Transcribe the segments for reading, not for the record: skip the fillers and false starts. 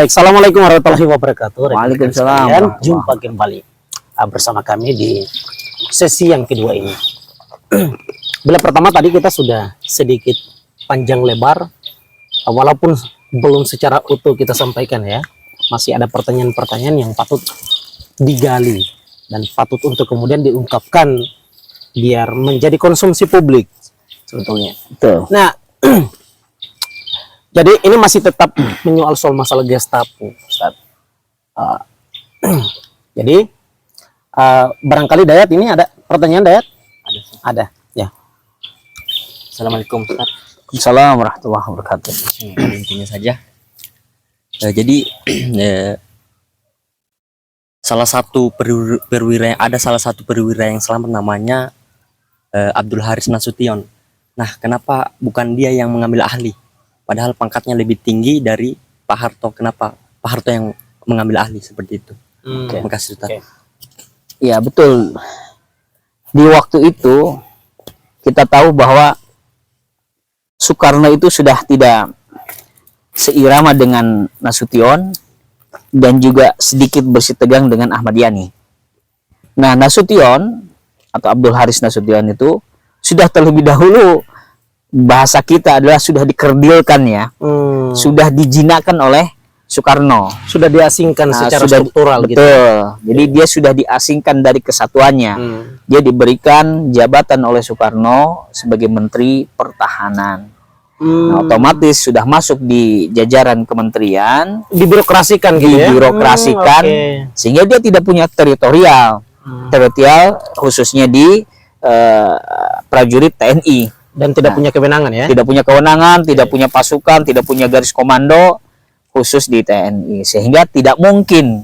Baik, assalamualaikum warahmatullahi wabarakatuh. Waalaikumsalam. Jumpa kembali bersama kami di sesi yang kedua ini. Bila pertama tadi kita sudah sedikit panjang lebar, walaupun belum secara utuh kita sampaikan ya, masih ada pertanyaan-pertanyaan yang patut digali dan patut untuk kemudian diungkapkan biar menjadi konsumsi publik sebetulnya. Betul. Nah, jadi ini masih tetap menyoal soal masalah Gestapo, Ustaz. Jadi barangkali Dayat ini ada pertanyaan, Dayat? Ada, ya. Assalamualaikum Ustaz. Assalamualaikum warahmatullahi wabarakatuh. Intinya saja. Jadi salah satu perwira yang selamat namanya Abdul Haris Nasution. Nah, kenapa bukan dia yang mengambil ahli? Padahal pangkatnya lebih tinggi dari Pak Harto. Kenapa Pak Harto yang mengambil ahli seperti itu? Terima kasih, Ustaz. Ya, betul. Di waktu itu kita tahu bahwa Soekarno itu sudah tidak seirama dengan Nasution dan juga sedikit bersitegang dengan Ahmad Yani. Nah, Nasution atau Abdul Haris Nasution itu sudah terlebih dahulu, bahasa kita adalah sudah dikerdilkan ya, sudah dijinakan oleh Soekarno, sudah diasingkan secara struktural betul, gitu. Jadi dia sudah diasingkan dari kesatuannya. Dia diberikan jabatan oleh Soekarno sebagai Menteri Pertahanan. Nah, otomatis sudah masuk di jajaran kementerian, Dibirokrasikan gitu ya. Dibirokrasikan, sehingga dia tidak punya teritorial khususnya di prajurit TNI. Dan tidak punya kewenangan ya. Tidak punya kewenangan, tidak punya pasukan, tidak punya garis komando khusus di TNI, sehingga tidak mungkin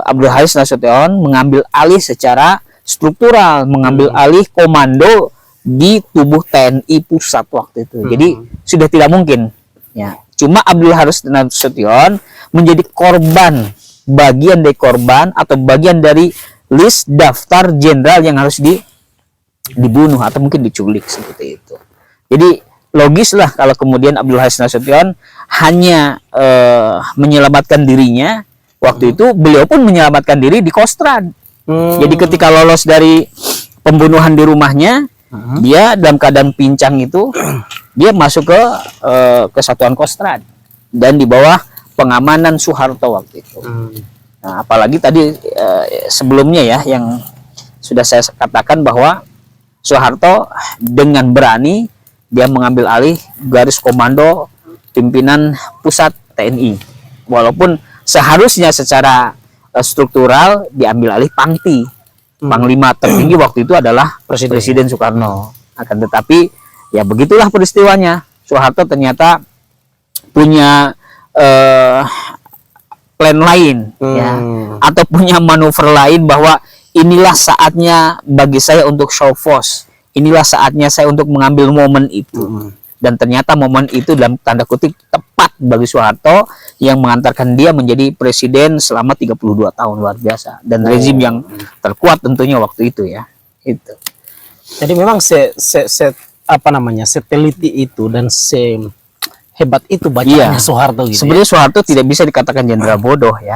Abdul Haris Nasution mengambil alih secara struktural, mengambil alih komando di tubuh TNI pusat waktu itu. Jadi sudah tidak mungkin ya. Cuma Abdul Haris Nasution menjadi korban, bagian dari korban atau bagian dari list daftar jenderal yang harus dibunuh atau mungkin diculik seperti itu. Jadi logis lah kalau kemudian Abdul Haris Nasution hanya menyelamatkan dirinya. Waktu itu beliau pun menyelamatkan diri di Kostrad. Jadi ketika lolos dari pembunuhan di rumahnya, dia dalam keadaan pincang itu, dia masuk ke kesatuan Kostrad dan di bawah pengamanan Soeharto waktu itu. Nah, apalagi tadi sebelumnya ya yang sudah saya katakan bahwa Soeharto dengan berani dia mengambil alih garis komando pimpinan pusat TNI, walaupun seharusnya secara struktural diambil alih Pangti. Panglima tertinggi waktu itu adalah Presiden Soekarno. Akan tetapi ya begitulah peristiwanya. Soeharto ternyata punya plan lain ya, atau punya manuver lain bahwa inilah saatnya bagi saya untuk show force. Inilah saatnya saya untuk mengambil momen itu. Dan ternyata momen itu dalam tanda kutip tepat bagi Soeharto yang mengantarkan dia menjadi presiden selama 32 tahun, luar biasa. Dan rezim yang terkuat tentunya waktu itu ya. Itu. Jadi memang seteliti itu dan hebat itu bacaannya Soeharto gitu. Sebenarnya Soeharto tidak bisa dikatakan jenderal bodoh ya.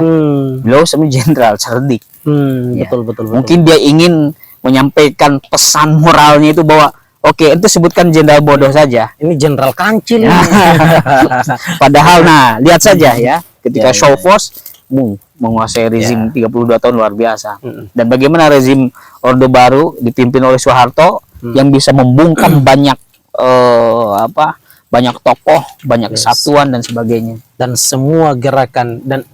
Beliau sebenarnya jenderal cerdik. Ya. Betul. Mungkin dia ingin menyampaikan pesan moralnya itu bahwa oke, itu sebutkan jenderal bodoh saja. Ini jenderal kancil. Padahal lihat saja ya, ketika show force menguasai rezim 32 tahun luar biasa. Dan bagaimana rezim Orde Baru dipimpin oleh Soeharto yang bisa membungkam banyak banyak tokoh, banyak kesatuan dan sebagainya. Dan semua gerakan dan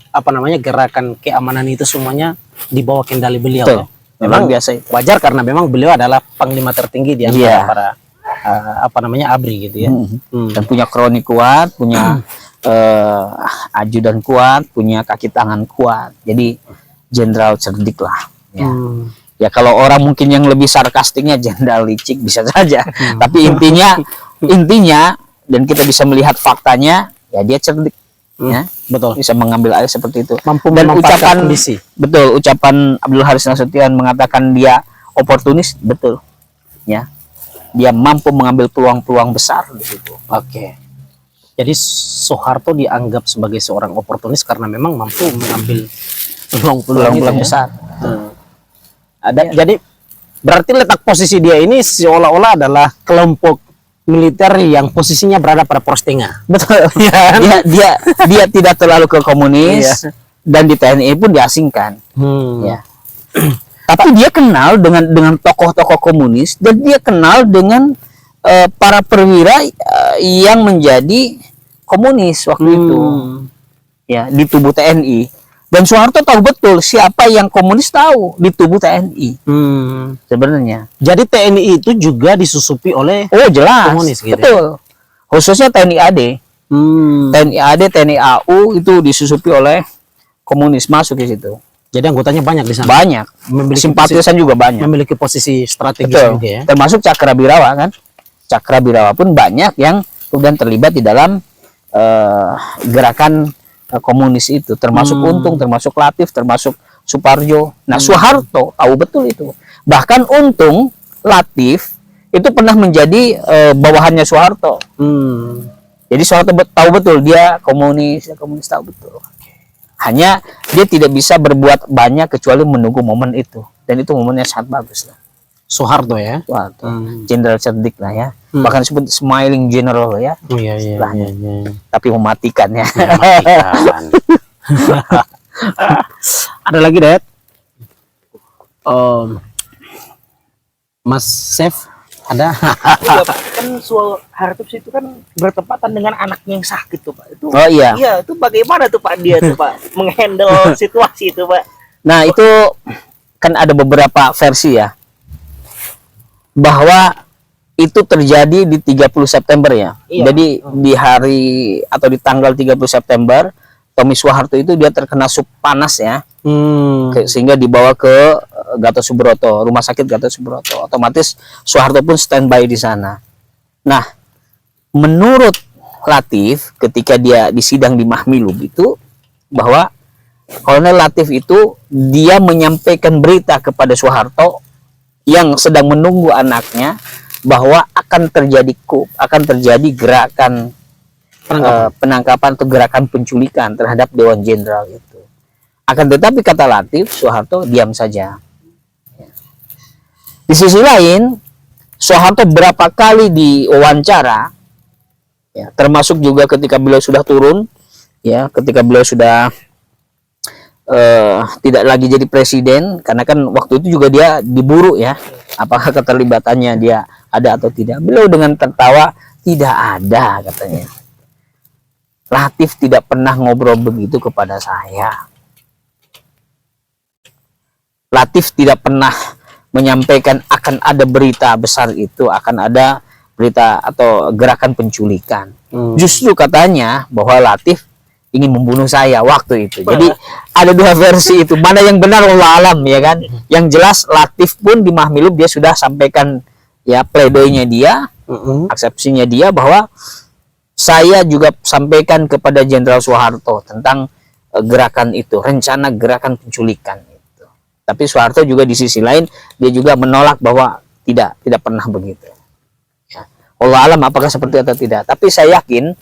gerakan keamanan itu semuanya di bawah kendali beliau. Ya? Memang biasa itu. Wajar karena memang beliau adalah panglima tertinggi di antara para ABRI gitu ya. Dan punya kroni kuat, punya ajudan kuat, punya kaki tangan kuat. Jadi jenderal cerdik lah. Ya. Ya kalau orang mungkin yang lebih sarkastiknya jenderal licik bisa saja. Tapi intinya dan kita bisa melihat faktanya ya dia cerdik. Ya, betul. Bisa mengambil alih seperti itu. Mampu dan ucapan kondisi. Betul, ucapan Abdul Haris Nasution mengatakan dia oportunis, betul. Ya. Dia mampu mengambil peluang-peluang besar di situ. Oke. Jadi Soeharto dianggap sebagai seorang oportunis karena memang mampu mengambil peluang-peluang Peluang itu ya. besar. Jadi berarti letak posisi dia ini seolah-olah adalah kelompok militer yang posisinya berada pada poros tengah. Betul. Dia tidak terlalu ke komunis dan di TNI pun diasingkan. Ya. Tapi dia kenal dengan tokoh-tokoh komunis dan dia kenal dengan para perwira yang menjadi komunis waktu itu. Ya, di tubuh TNI. Dan Soeharto tahu betul siapa yang komunis tahu di tubuh TNI. Sebenarnya. Jadi TNI itu juga disusupi oleh Jelas. komunis gitu. Betul. Khususnya TNI AD. TNI AD, TNI AU itu disusupi oleh komunis masuk di situ. Jadi anggotanya banyak di sana. Banyak. Memiliki Simpatisan juga banyak. memiliki posisi strategis Betul. juga ya. Termasuk Cakrawirawa kan. Cakrawirawa pun banyak yang kemudian terlibat di dalam gerakan komunis itu, termasuk Untung, termasuk Latif, termasuk Suparjo. Nah, Soeharto tahu betul itu. Bahkan Untung, Latif itu pernah menjadi bawahannya Soeharto. Jadi Soeharto tahu betul dia komunis tahu betul. Hanya dia tidak bisa berbuat banyak kecuali menunggu momen itu. Dan itu momennya sangat bagus lah. Soeharto ya. Soeharto. Jenderal cerdik lah ya. Bahkan disebut smiling general ya. Oh iya. Tapi mematikan ya. Mematikan. Ada lagi, Det? Mas Chef ada? Iya, Pak. Kan Soeharto itu kan bertepatan dengan anaknya yang sakit tuh, Pak. Itu Oh iya. iya, itu bagaimana tuh Pak dia tuh, Pak, menghandle situasi itu, Pak? Nah, itu kan ada beberapa versi ya. Bahwa itu terjadi di 30 September ya. Iya. Jadi di hari atau di tanggal 30 September Tommy Soeharto itu dia terkena sup panas ya. Sehingga dibawa ke Gatot Subroto, rumah sakit Gatot Subroto. Otomatis Soeharto pun standby di sana. Nah, menurut Latif ketika dia disidang di Mahmilub itu bahwa Kolonel Latif itu dia menyampaikan berita kepada Soeharto yang sedang menunggu anaknya bahwa akan terjadi akan terjadi gerakan penangkapan atau gerakan penculikan terhadap Dewan Jenderal itu. Akan tetapi kata Latif, Soeharto diam saja. Di sisi lain, Soeharto berapa kali diwawancara, ya, termasuk juga ketika beliau sudah turun, ya, ketika beliau sudah tidak lagi jadi presiden, karena kan waktu itu juga dia diburu ya, apakah keterlibatannya dia ada atau tidak. Beliau dengan tertawa, tidak ada katanya. Latif tidak pernah ngobrol begitu kepada saya. Latif tidak pernah menyampaikan akan ada berita besar itu, akan ada berita atau gerakan penculikan. Justru katanya bahwa Latif ingin membunuh saya waktu itu. Jadi ada dua versi itu. Mana yang benar wallahu alam ya kan. Yang jelas Latif pun di Mahmilub dia sudah sampaikan ya pledoinya dia, aksepsinya dia bahwa saya juga sampaikan kepada Jenderal Soeharto tentang gerakan itu, rencana gerakan penculikan itu. Tapi Soeharto juga di sisi lain dia juga menolak bahwa tidak pernah begitu. Ya. Wallahu alam apakah seperti itu atau tidak. Tapi saya yakin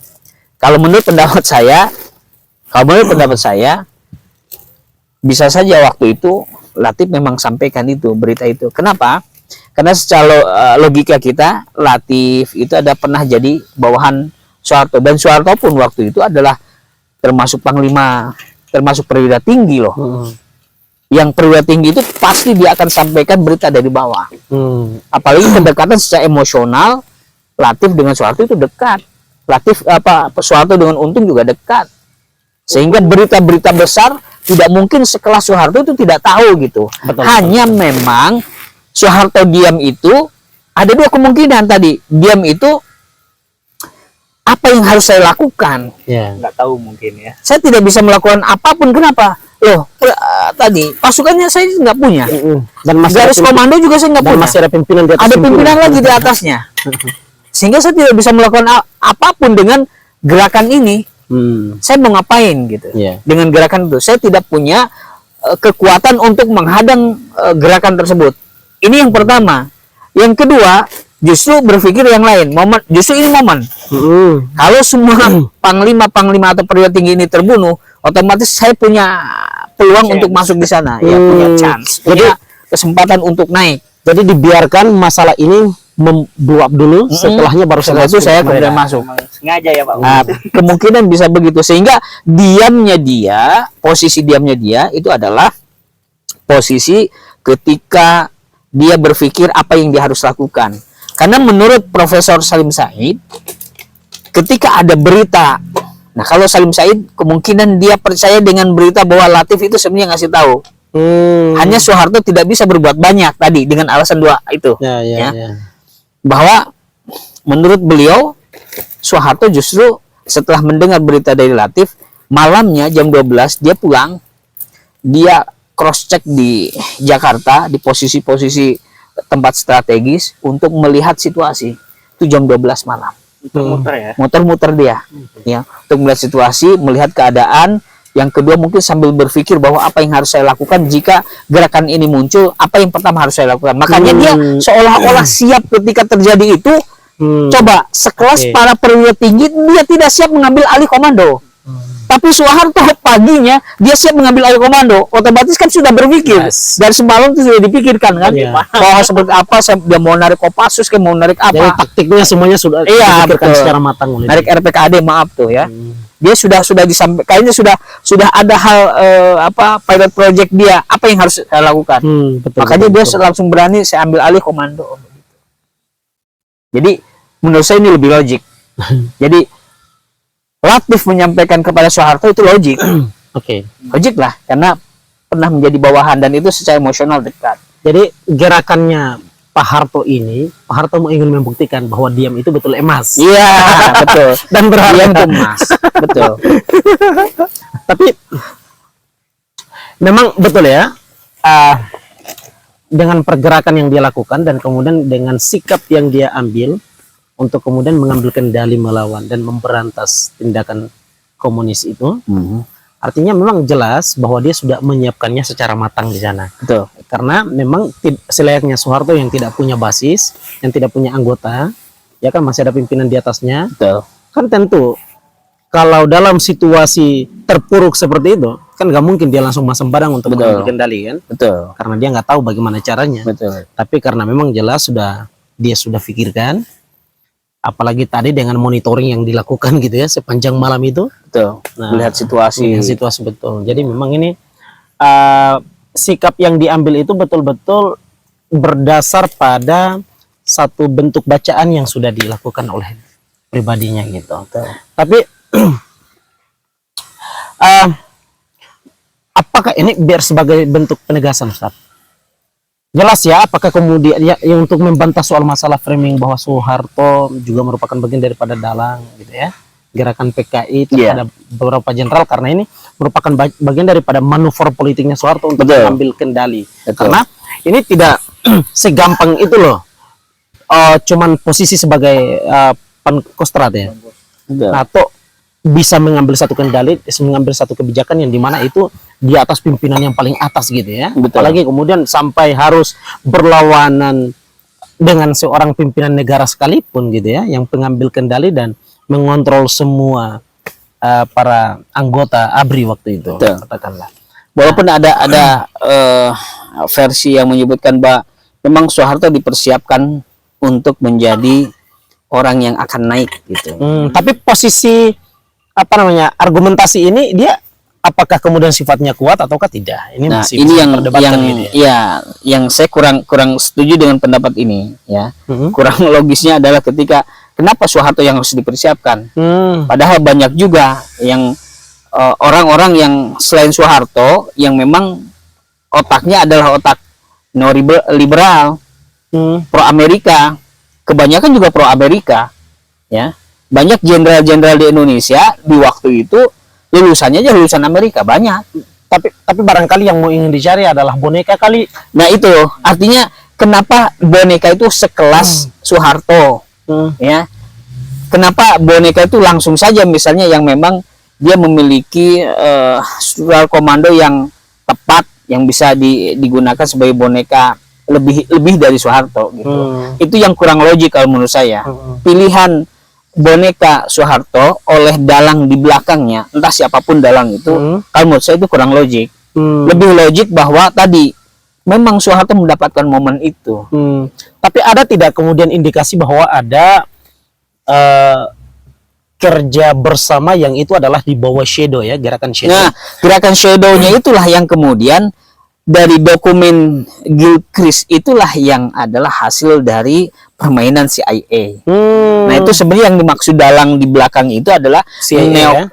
kalau menurut pendapat saya bisa saja waktu itu Latif memang sampaikan itu berita itu. Kenapa? Karena secara logika kita Latif itu ada pernah jadi bawahan Soeharto, dan Soeharto pun waktu itu adalah termasuk panglima, termasuk perwira tinggi loh. Yang perwira tinggi itu pasti dia akan sampaikan berita dari bawah. Apalagi kedekatan secara emosional Latif dengan Soeharto itu dekat. Soeharto dengan Untung juga dekat. Sehingga berita-berita besar tidak mungkin sekelas Soeharto itu tidak tahu gitu. Betul. Hanya memang Soeharto diam itu ada dua kemungkinan tadi. Diam itu apa yang harus saya lakukan? Ya. Nggak tahu mungkin ya. Saya tidak bisa melakukan apapun. Kenapa? Loh, tadi pasukannya saya nggak punya. Dan masih Garis komando juga saya nggak dan punya. masih ada pimpinan di atas. Ada pimpinan lagi di atasnya. Sehingga saya tidak bisa melakukan apapun dengan gerakan ini. Saya mau ngapain gitu. Yeah. Dengan gerakan itu saya tidak punya kekuatan untuk menghadang gerakan tersebut. Ini yang pertama. Yang kedua, justru berpikir yang lain. Momen, justru ini momen. Kalau semua panglima atau perwira tinggi ini terbunuh, otomatis saya punya peluang untuk masuk di sana, ya punya chance, punya kesempatan untuk naik. Jadi dibiarkan masalah ini membluap dulu, setelahnya baru Setelah itu saya kemudian masuk. Sengaja ya Pak. Nah, kemungkinan bisa begitu, sehingga posisi diamnya dia itu adalah posisi ketika dia berpikir apa yang dia harus lakukan. Karena menurut Profesor Salim Said, ketika ada berita, nah kalau Salim Said kemungkinan dia percaya dengan berita bahwa Latif itu sebenarnya ngasih tahu. Hanya Soeharto tidak bisa berbuat banyak tadi dengan alasan dua itu. Ya. Bahwa menurut beliau Soeharto justru setelah mendengar berita dari Latif, malamnya jam 12 dia pulang, dia cross check di Jakarta di posisi-posisi tempat strategis untuk melihat situasi. Itu jam 12 malam. Muter ya. Muter-muter dia, ya, untuk melihat situasi, melihat keadaan. Yang kedua mungkin sambil berpikir bahwa apa yang harus saya lakukan jika gerakan ini muncul, apa yang pertama harus saya lakukan. Makanya dia seolah-olah siap ketika terjadi itu. Coba sekelas para perwira tinggi dia tidak siap mengambil alih komando. Tapi Soeharto paginya dia siap mengambil alih komando, otomatis kan sudah berpikir dari semalam itu sudah dipikirkan kan, bahwa seperti apa dia mau narik Kopassus, mau narik apa. Jadi taktiknya semuanya sudah dipikirkan secara matang. Narik RPKAD maaf tuh ya. Dia sudah disampaikan, kayaknya sudah ada hal pilot project dia apa yang harus saya lakukan. Makanya dia langsung berani saya ambil alih komando. Jadi menurut saya ini lebih logik. Jadi Latif menyampaikan kepada Soeharto itu logik. Logik lah, karena pernah menjadi bawahan dan itu secara emosional dekat. Jadi gerakannya Pak Harto ini, Pak Harto mau ingin membuktikan bahwa diam itu betul emas. Iya, betul. Dan berharga itu emas. Betul. Tapi memang betul ya, dengan pergerakan yang dia lakukan dan kemudian dengan sikap yang dia ambil untuk kemudian mengambil kendali melawan dan memberantas tindakan komunis itu, artinya memang jelas bahwa dia sudah menyiapkannya secara matang di sana. Betul. Karena memang selayaknya Soeharto yang tidak punya basis, yang tidak punya anggota, ya kan masih ada pimpinan di atasnya. Betul. Kan tentu kalau dalam situasi terpuruk seperti itu, kan nggak mungkin dia langsung masang barang untuk mengambil kendali kan? Betul. Karena dia nggak tahu bagaimana caranya. Betul. Tapi karena memang jelas dia sudah pikirkan. Apalagi tadi dengan monitoring yang dilakukan gitu ya sepanjang malam itu, betul. Melihat situasi, betul. Jadi memang ini sikap yang diambil itu betul-betul berdasar pada satu bentuk bacaan yang sudah dilakukan oleh pribadinya gitu. Betul. Tapi apakah ini biar sebagai bentuk penegasan, Ustaz? Jelas ya, apakah kemudian ya untuk membantah soal masalah framing bahwa Soeharto juga merupakan bagian daripada dalang gitu ya, gerakan PKI terhadap beberapa jenderal, karena ini merupakan bagian daripada manuver politiknya Soeharto untuk mengambil kendali. Karena ini tidak segampang itu loh, cuman posisi sebagai pangkostrat ya, atau bisa mengambil satu kendali, mengambil satu kebijakan yang dimana itu di atas pimpinan yang paling atas gitu ya. Apalagi kemudian sampai harus berlawanan dengan seorang pimpinan negara sekalipun gitu ya, yang pengambil kendali dan mengontrol semua para anggota ABRI waktu itu. Katakanlah. Walaupun ada versi yang menyebutkan bahwa memang Soeharto dipersiapkan untuk menjadi orang yang akan naik gitu. Tapi posisi argumentasi ini dia apakah kemudian sifatnya kuat ataukah tidak? Ini masih ini yang gitu ya. Yang saya kurang setuju dengan pendapat ini ya. Kurang logisnya adalah ketika kenapa Soeharto yang harus dipersiapkan? Padahal banyak juga yang orang-orang yang selain Soeharto yang memang otaknya adalah otak neoliberal, pro Amerika, kebanyakan juga pro Amerika ya. Banyak jenderal-jenderal di Indonesia di waktu itu lulusannya aja lulusan Amerika banyak. Tapi barangkali yang mau ingin dicari adalah boneka kali. Nah itu artinya kenapa boneka itu sekelas Soeharto ya? Kenapa boneka itu langsung saja misalnya yang memang dia memiliki struktural komando yang tepat yang bisa digunakan sebagai boneka lebih dari Soeharto gitu. Itu yang kurang logik kalau menurut saya. Pilihan boneka Soeharto oleh dalang di belakangnya, entah siapapun dalang itu, kalau menurut saya itu kurang logik. Lebih logik bahwa tadi memang Soeharto mendapatkan momen itu. Tapi ada tidak kemudian indikasi bahwa ada kerja bersama yang itu adalah di bawah shadow ya, gerakan shadow? Nah, gerakan shadow-nya itulah yang kemudian dari dokumen Gilchrist itulah yang adalah hasil dari permainan CIA. Nah, itu sebenarnya yang dimaksud dalang di belakang itu adalah CIA,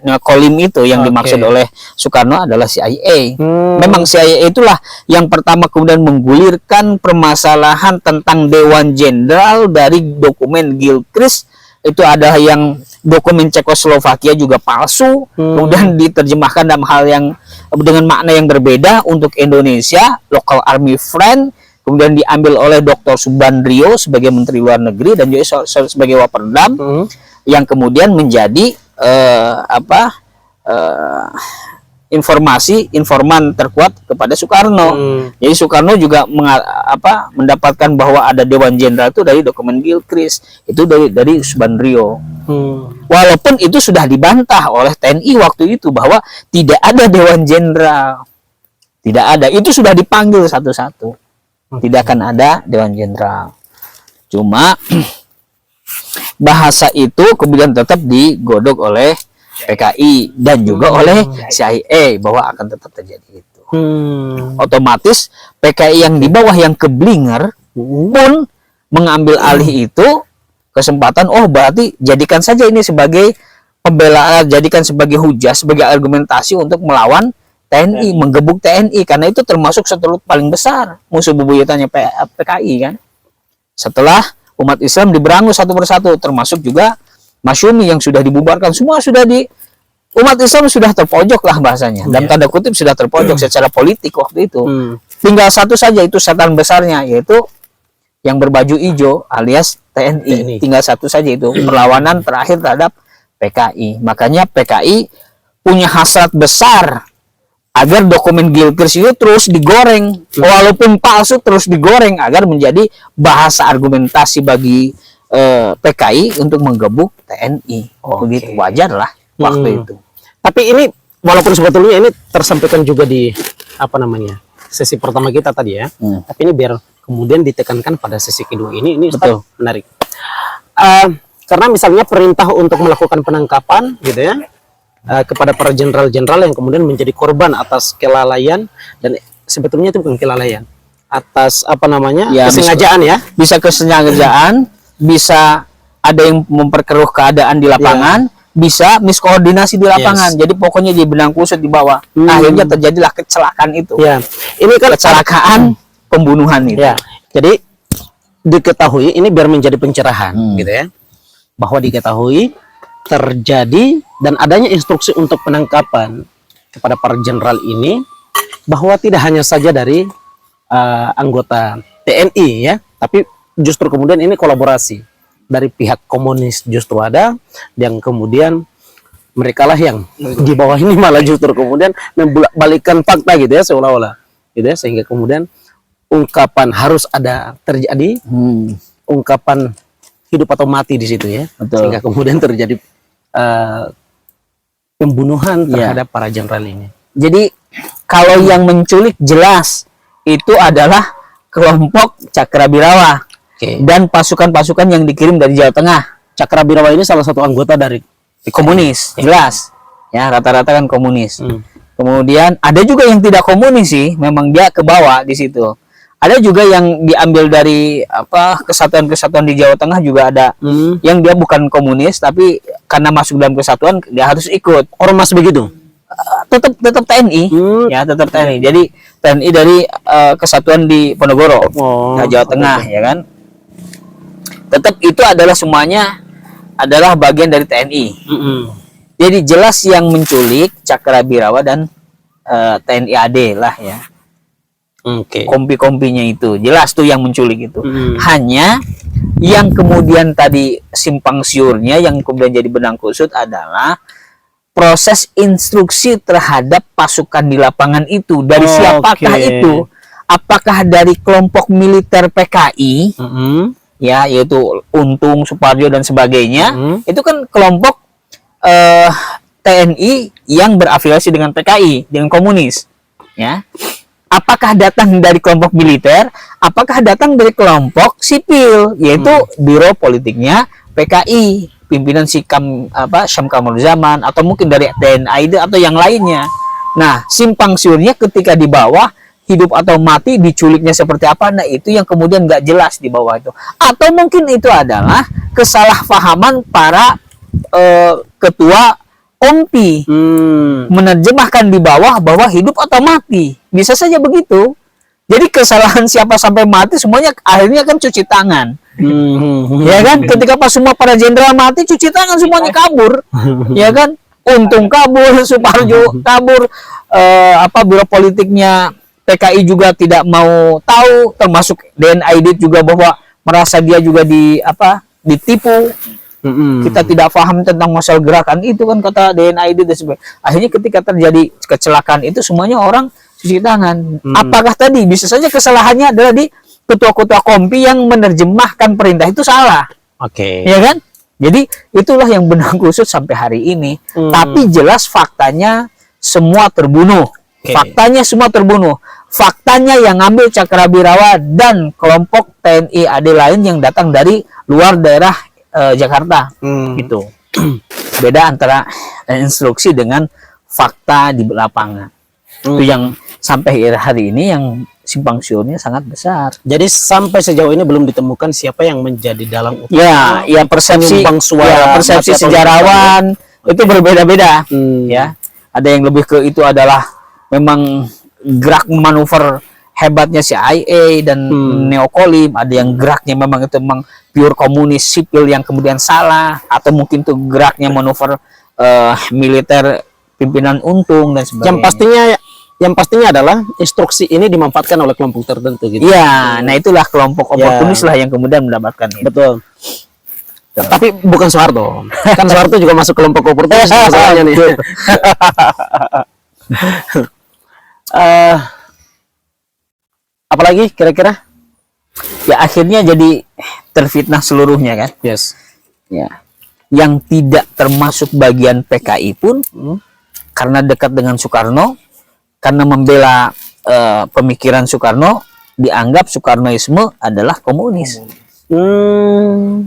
neokolim itu yang dimaksud oleh Soekarno adalah CIA. Memang CIA itulah yang pertama kemudian menggulirkan permasalahan tentang Dewan Jenderal dari dokumen Gilchrist. Itu ada yang dokumen Cekoslovakia juga palsu, kemudian diterjemahkan dalam hal yang dengan makna yang berbeda untuk Indonesia, Local Army Friend, kemudian diambil oleh Dr. Subandrio sebagai Menteri Luar Negeri dan juga sebagai Waperdam, yang kemudian menjadi informan terkuat kepada Soekarno. Jadi Soekarno juga mendapatkan bahwa ada Dewan Jenderal itu dari dokumen Gilchrist, itu dari Subandrio. Walaupun itu sudah dibantah oleh TNI waktu itu bahwa tidak ada Dewan Jenderal, tidak ada. Itu sudah dipanggil satu-satu. Tidak akan ada Dewan Jenderal. Cuma bahasa itu kemudian tetap digodok oleh PKI dan juga oleh CIA bahwa akan tetap terjadi itu. Otomatis PKI yang di bawah yang keblinger pun mengambil alih itu kesempatan. Oh, berarti jadikan saja ini sebagai pembelaan, jadikan sebagai hujah, sebagai argumentasi untuk melawan TNI, menggebuk TNI, karena itu termasuk setelut paling besar musuh bebuyutannya PKI kan. Setelah umat Islam diberangus satu persatu, termasuk juga Masyumi yang sudah dibubarkan, semua sudah umat Islam sudah terpojok lah bahasanya, dalam tanda kutip sudah terpojok secara politik waktu itu. Tinggal satu saja itu setan besarnya, yaitu yang berbaju hijau alias TNI. Tinggal satu saja itu perlawanan terakhir terhadap PKI. Makanya PKI punya hasrat besar agar dokumen Gilchrist itu terus digoreng, walaupun palsu terus digoreng agar menjadi bahasa argumentasi bagi PKI untuk menggebuk TNI. Begitu wajar lah waktu itu. Tapi ini walaupun sebetulnya ini tersampaikan juga di sesi pertama kita tadi ya. Tapi ini biar kemudian ditekankan pada sesi kedua ini betul menarik. Karena misalnya perintah untuk melakukan penangkapan gitu ya kepada para jenderal-jenderal yang kemudian menjadi korban atas kelalaian, dan sebetulnya itu bukan kelalaian, atas kesengajaan ya. Bisa kesengajaan, bisa ada yang memperkeruh keadaan di lapangan, bisa miskoordinasi di lapangan. Jadi pokoknya di benang kusut di bawah. Akhirnya terjadilah kecelakaan itu. Ini kan kecelakaan pembunuhan itu. Jadi diketahui ini biar menjadi pencerahan gitu ya. Bahwa diketahui terjadi dan adanya instruksi untuk penangkapan kepada para jenderal ini, bahwa tidak hanya saja dari anggota TNI ya, tapi justru kemudian ini kolaborasi dari pihak komunis, justru ada yang kemudian mereka lah yang di bawah ini malah justru kemudian membalikkan fakta gitu ya, seolah-olah gitu ya, sehingga kemudian ungkapan harus ada terjadi, ungkapan hidup atau mati di situ ya. Sehingga kemudian terjadi pembunuhan terhadap para jenderal ini. Jadi kalau yang menculik jelas itu adalah kelompok Cakrabirawa dan pasukan-pasukan yang dikirim dari Jawa Tengah. Cakrabirawa ini salah satu anggota dari komunis, jelas ya, rata-rata kan komunis. Kemudian ada juga yang tidak komunis sih, memang dia ke bawah di situ. Ada juga yang diambil dari kesatuan-kesatuan di Jawa Tengah juga ada, yang dia bukan komunis tapi karena masuk dalam kesatuan dia harus ikut. Ormas begitu? Tetap TNI, ya tetap TNI. Jadi TNI dari kesatuan di Ponorogo, Jawa Tengah, ya kan. Tetap itu adalah semuanya adalah bagian dari TNI. Jadi jelas yang menculik Cakrabirawa dan TNI AD lah ya. Kompi-kompinya itu jelas tuh yang menculik itu. Hanya yang kemudian tadi simpang siurnya yang kemudian jadi benang kusut adalah proses instruksi terhadap pasukan di lapangan itu dari siapakah itu. apakah dari kelompok militer PKI ya, yaitu Untung, Suparjo dan sebagainya, itu kan kelompok TNI yang berafiliasi dengan PKI, dengan komunis, ya. Apakah datang dari kelompok militer, apakah datang dari kelompok sipil, yaitu biro politiknya PKI, pimpinan Syam Kamaruzzaman, atau mungkin dari TNI atau yang lainnya. Nah, simpang siurnya ketika di bawah, hidup atau mati, diculiknya seperti apa, nah itu yang kemudian nggak jelas di bawah itu. Atau mungkin itu adalah kesalahpahaman para ketua OMPI, menerjemahkan di bawah bahwa hidup atau mati. Bisa saja begitu. Jadi kesalahan siapa sampai mati semuanya akhirnya kan cuci tangan. Ya kan? Ketika pas semua para jenderal mati, cuci tangan semuanya kabur. Ya kan? Untung kabur, Suparjo kabur, biro politiknya PKI juga tidak mau tahu, termasuk DNID juga bahwa merasa dia juga ditipu. Kita tidak paham tentang masalah gerakan itu kan, kata DNID dan sebagainya. Akhirnya ketika terjadi kecelakaan itu semuanya orang cuci tangan. Apakah tadi bisa saja kesalahannya adalah di ketua-ketua kompi yang menerjemahkan perintah itu salah? Oke. Ya kan? Jadi itulah yang benang kusut sampai hari ini. Tapi jelas faktanya semua terbunuh. Faktanya semua terbunuh. Faktanya yang ngambil Cakrabirawa dan kelompok TNI AD lain yang datang dari luar daerah Jakarta, gitu. Beda antara instruksi dengan fakta di lapangan. Itu yang sampai hari ini yang simpang siurnya sangat besar. Jadi sampai sejauh ini belum ditemukan siapa yang menjadi dalang utama. Ya persepsi, persepsi sejarawan itu berbeda-beda. Ya, ada yang lebih ke itu adalah memang gerak manuver hebatnya CIA dan Neokolim, ada yang geraknya memang itu memang pure komunis sipil yang kemudian salah, atau mungkin tuh geraknya manuver militer pimpinan Untung dan sebagainya. Yang pastinya adalah instruksi ini dimanfaatkan oleh kelompok tertentu gitu. Iya, nah itulah kelompok oportunis lah yang kemudian mendapatkan itu. Betul. Tapi bukan Soeharto. Kan Soeharto juga masuk kelompok oportunis masalahnya nih. Apalagi kira-kira? Ya akhirnya jadi terfitnah seluruhnya kan. Yes. Ya. Yang tidak termasuk bagian PKI pun karena dekat dengan Soekarno, karena membela pemikiran Soekarno, dianggap Soekarnoisme adalah komunis.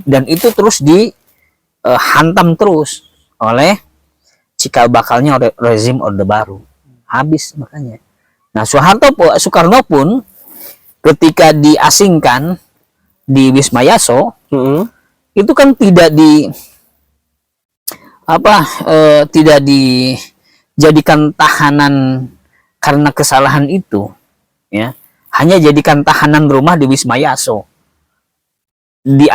Dan itu terus dihantam terus oleh cikal bakalnya rezim Orde Baru. Habis makanya. Nah, Soekarno pun ketika diasingkan di Wisma Yaso, itu kan tidak tidak dijadikan tahanan karena kesalahan itu, ya. Hanya jadikan tahanan rumah di Wisma Yaso. Di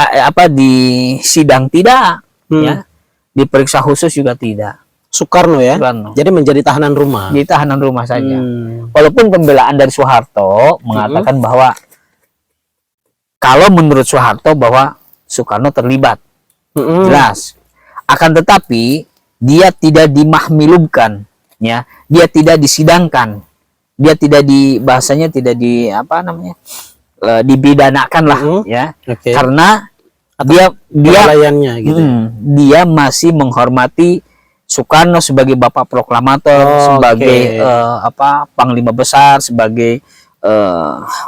sidang tidak, ya. Diperiksa khusus juga tidak. Soekarno ya. Soekarno. Jadi menjadi tahanan rumah. Di tahanan rumah saja. Walaupun pembelaan dari Soeharto mengatakan bahwa kalau menurut Soeharto bahwa Soekarno terlibat, jelas. Akan tetapi dia tidak dimahmilubkan, ya. Dia tidak disidangkan. Dia tidak dibidanakan lah, ya. Karena dia gitu. Dia masih menghormati Soekarno sebagai bapak proklamator, sebagai panglima besar, sebagai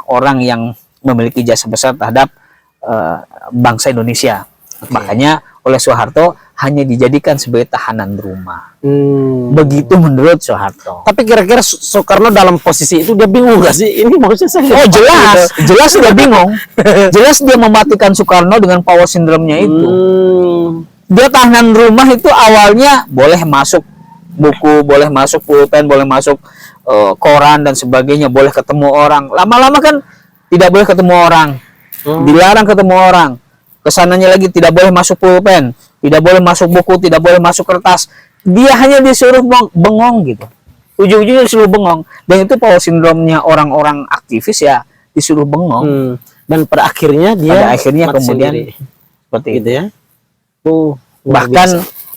orang yang memiliki jasa besar terhadap bangsa Indonesia. Makanya oleh Soeharto hanya dijadikan sebagai tahanan rumah. Begitu menurut Soeharto. Tapi kira-kira Soekarno dalam posisi itu dia bingung gak sih? Ini maksudnya saya. Oh jelas dia bingung. Jelas dia mematikan Soekarno dengan power syndrome-nya itu. Dia tahanan rumah itu awalnya boleh masuk buku, boleh masuk pulpen, boleh masuk koran dan sebagainya, boleh ketemu orang. Lama-lama kan tidak boleh ketemu orang, dilarang ketemu orang. Kesananya lagi tidak boleh masuk pulpen, tidak boleh masuk buku, tidak boleh masuk kertas. Dia hanya disuruh bengong gitu. Ujung-ujungnya disuruh bengong. Dan itu power syndrome-nya orang-orang aktivis ya, disuruh bengong. Dan pada akhirnya kemudian sendiri. Seperti gitu itu ya. Bahkan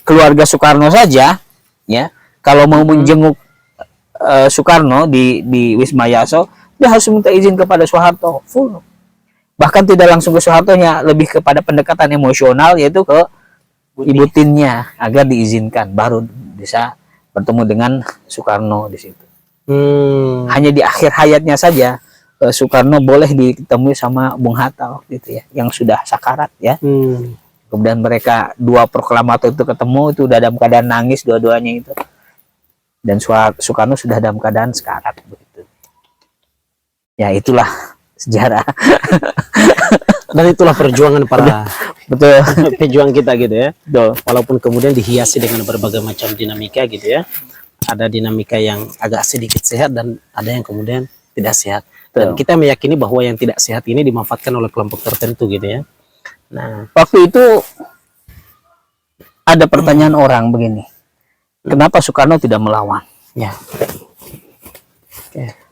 keluarga Soekarno saja, ya, kalau mau menjenguk Soekarno di Wisma Yaso, dia harus minta izin kepada Soeharto full. Bahkan tidak langsung ke Soeharto-nya, lebih kepada pendekatan emosional, yaitu ke Ibu Tinnya agar diizinkan, baru bisa bertemu dengan Soekarno di situ. Hanya di akhir hayatnya saja Soekarno boleh ditemui sama Bung Hatta waktu itu ya, yang sudah sakarat ya. Kemudian mereka dua proklamator itu ketemu, itu udah dalam keadaan nangis dua-duanya itu. Dan Soekarno sudah dalam keadaan sekarat begitu. Ya itulah sejarah. Dan itulah perjuangan para Betul. pejuang kita gitu ya. Betul. Walaupun kemudian dihiasi dengan berbagai macam dinamika gitu ya. Ada dinamika yang agak sedikit sehat dan ada yang kemudian tidak sehat. Dan Betul. kita meyakini bahwa yang tidak sehat ini dimanfaatkan oleh kelompok tertentu gitu ya. Nah, Waktu itu ada pertanyaan orang begini. Kenapa Soekarno tidak melawan? ya.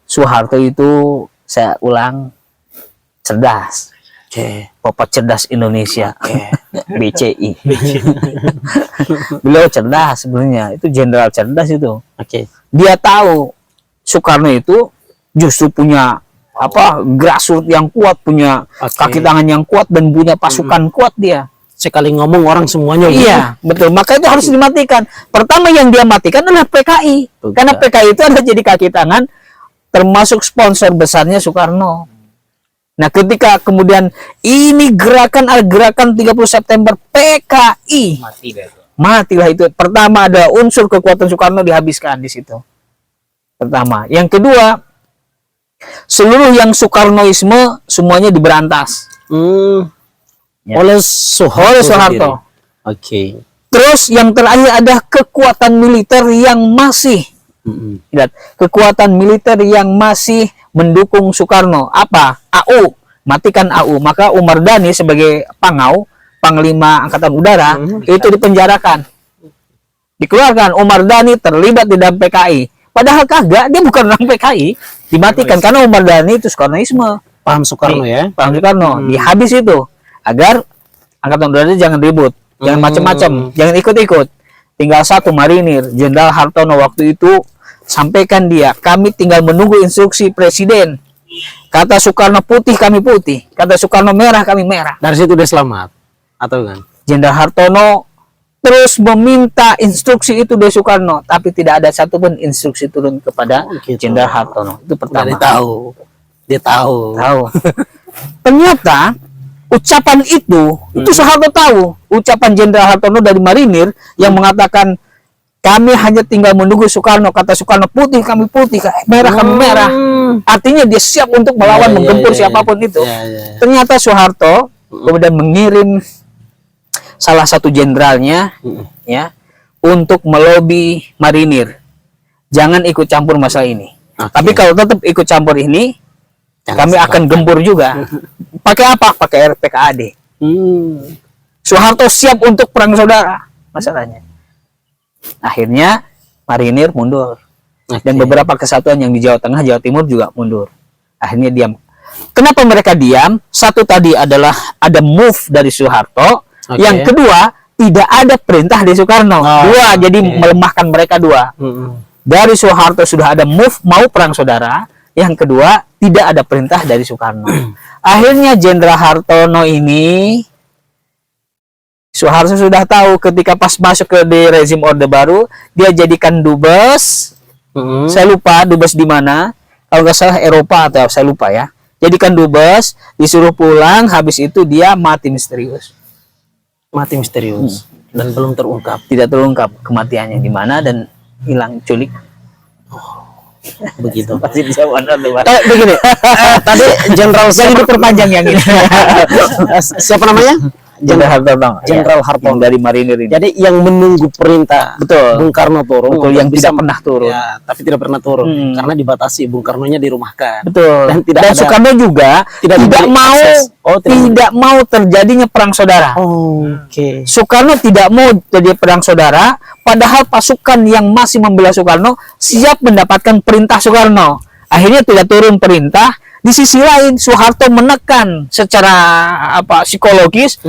Soeharto itu, saya ulang, cerdas. Oke. Bapak cerdas Indonesia. Oke. BCI. Beliau cerdas sebenarnya. Itu jenderal cerdas itu. Oke. Dia tahu Soekarno itu justru punya grassroots yang kuat, punya Oke. kaki tangan yang kuat dan punya pasukan kuat dia. Sekali ngomong orang semuanya Iya, betul. Maka itu harus dimatikan. Pertama yang dia matikan adalah PKI. Betul. Karena PKI itu ada jadi kaki tangan, termasuk sponsor besarnya Soekarno. Nah, ketika kemudian ini gerakan 30 September PKI, matilah itu. Pertama ada unsur kekuatan Soekarno dihabiskan di situ. Pertama. Yang kedua, seluruh yang Soekarnoisme semuanya diberantas. Ya. Oleh Oleh Soeharto. Soeharto. Oke. Terus yang terakhir ada kekuatan militer yang masih lihat, kekuatan militer yang masih mendukung Soekarno. Apa? AU. Matikan AU. Maka Umar Dhani sebagai Pangau, Panglima Angkatan Udara, itu dipenjarakan. Dikeluarkan. Umar Dhani terlibat di dalam PKI. Padahal kagak, dia bukan orang PKI. Dimatikan karena Umar Dhani itu Soekarnoisme. Paham Soekarno ya. Paham Soekarno. Dihabis itu. Agar Angkatan Udara jangan ribut. Jangan macam-macam. Jangan ikut-ikut. Tinggal satu marinir. Jenderal Hartono waktu itu sampaikan dia, kami tinggal menunggu instruksi presiden. Kata Soekarno putih, kami putih. Kata Soekarno merah, kami merah. Dari situ dia selamat. Atau kan? Jenderal Hartono terus meminta instruksi itu dari Soekarno, tapi tidak ada satupun instruksi turun kepada gitu. Jenderal Hartono. Itu pertama. Dia tahu. Dia tahu. Tahu. Ternyata ucapan itu Soeharto tahu. Ucapan Jenderal Hartono dari marinir yang mengatakan kami hanya tinggal menunggu Soekarno. Kata Soekarno putih, kami putih, merah, kami merah. Artinya dia siap untuk melawan, menggempur siapapun itu. Ternyata Soeharto kemudian mengirim salah satu jenderalnya ya untuk melobi marinir. Jangan ikut campur masalah ini. Tapi kalau tetap ikut campur ini, kami akan gempur juga. Pakai apa? Pakai RPKAD. Soeharto siap untuk perang saudara. Masalahnya. Akhirnya marinir mundur. Dan beberapa kesatuan yang di Jawa Tengah, Jawa Timur juga mundur. Akhirnya diam. Kenapa mereka diam? Satu tadi adalah ada move dari Soeharto. Yang kedua, tidak ada perintah dari Soekarno. Dua, jadi melemahkan mereka dua. Dari Soeharto sudah ada move mau perang saudara. Yang kedua, tidak ada perintah dari Soekarno. Akhirnya Jenderal Hartono ini, Soeharto sudah tahu ketika pas masuk ke di rezim Orde Baru, dia jadikan dubes. Saya lupa dubes di mana. Kalau nggak salah Eropa atau saya lupa ya. Jadikan dubes, disuruh pulang, habis itu dia mati misterius. Mati misterius dan belum terungkap. Tidak terungkap kematiannya di mana dan hilang culik. Begitu. Pasti dijawab Begini. Tadi Jenderal Jadi diperpanjang yang ini. siapa namanya? Jenderal Hartono. Jenderal Hartono dari marinir ini. Jadi yang menunggu perintah Betul. Bung Karno turun, Betul, untuk yang bisa tidak pernah turun. Ya, tapi tidak pernah turun karena dibatasi Bung Karnonya dirumahkan. Betul. Dan tidak ada- Soekarno juga tidak tidak diberi mau akses. tidak mau terjadinya perang saudara. Oke. Soekarno tidak mau terjadi perang saudara, padahal pasukan yang masih membela Soekarno siap mendapatkan perintah Soekarno. Akhirnya tidak turun perintah Di sisi lain Soeharto menekan secara psikologis